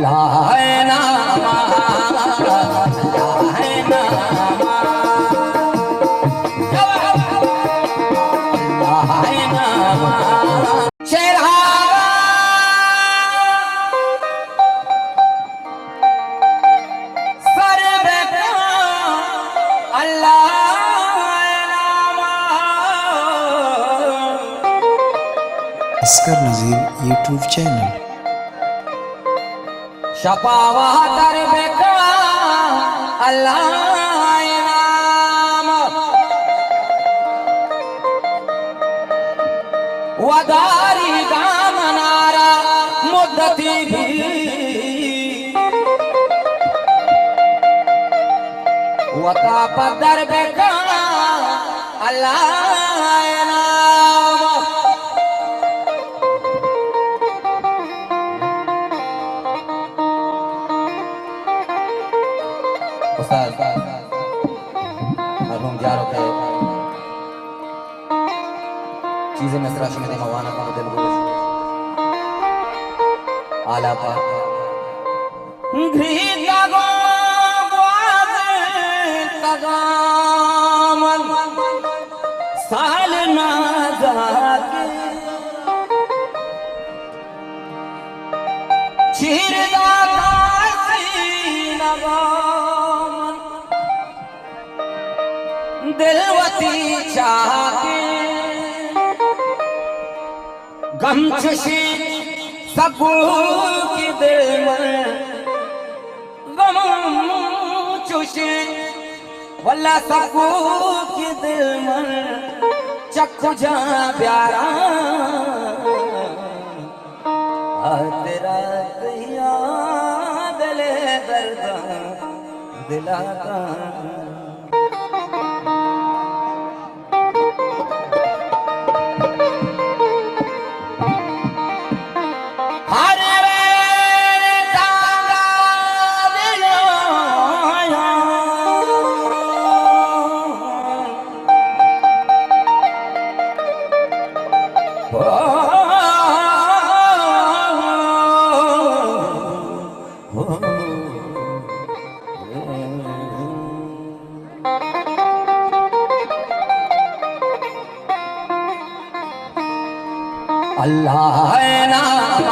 अल्लाह है नाम, अल्लाह है नाम, अल्लाह है नाम। शेरा सर बेटा अल्लाह अस्कर नज़ीर यूट्यूब चैनल। शपावा दर बेका अल्लाह नाम, वदारी गाम नारा मुद्दती भी वता पदर बेका अल्लाह नाम। मरहूम जारो के चीजें नसरा शमेद मवाना का दिल गुश आला पा घृता गो तगामन साल ना जाके छिरदा दिलवती चाहे गम खुशी सबू की दिल में गम खुशी वल्ला सबू की दिल में चक्कू जा प्यारा तेरा याद ले दर्द दिलाता। अल्लाह है नाम,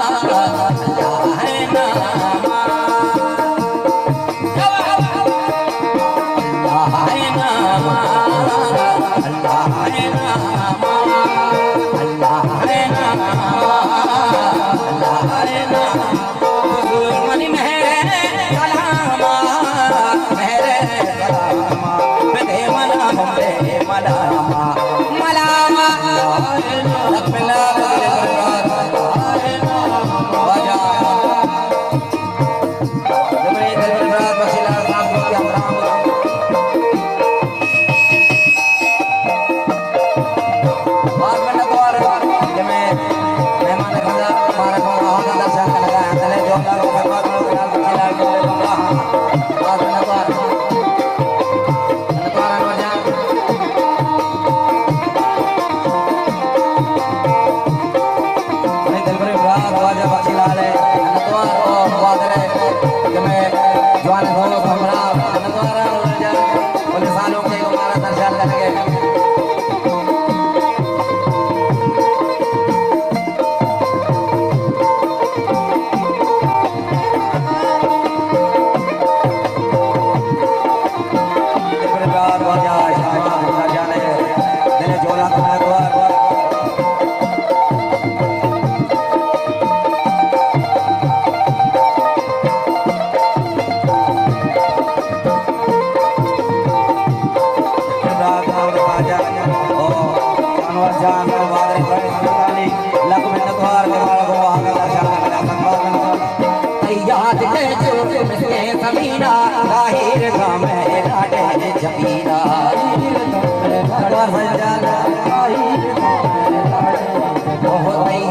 अल्लाह है नाम, अल्लाह है नाम, अल्लाह है नाम, अल्लाह है नाम, अल्लाह है नाम। मनी मेरे कलामा मेरे कलामा बेदे मना मेरे मलामा मलामा जमीना बाहिर में लाडे जमीना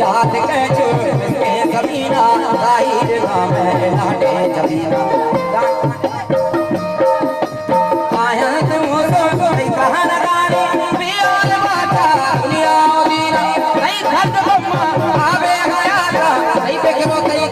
याद के जमीना बाहिर में लाडे जमीना आवे गया था नहीं देखो कहीं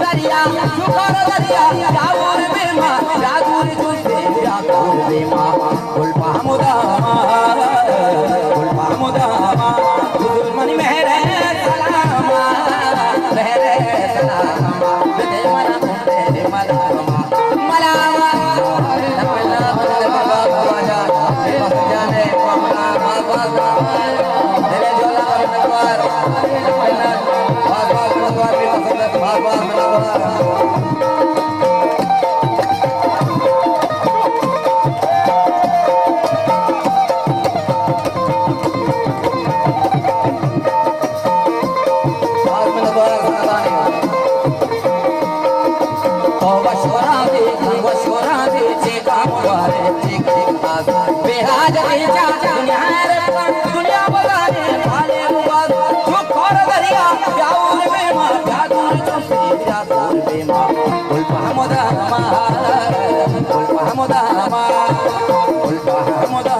दरिया बेमा गुलपा मुदामा हुजूर मन मेहरे सलामा मेहरे सलामा दे मना दे मलामा मलामा जाने बाबा दिले जोला नगवार बेहाज दुनिया बजारे भाले जो कर दरिया जाऊर बेमा जादूर चंपी जादूर बेमा गुलपा मुदामा गुलपा मुदामा गुलपा मुदामा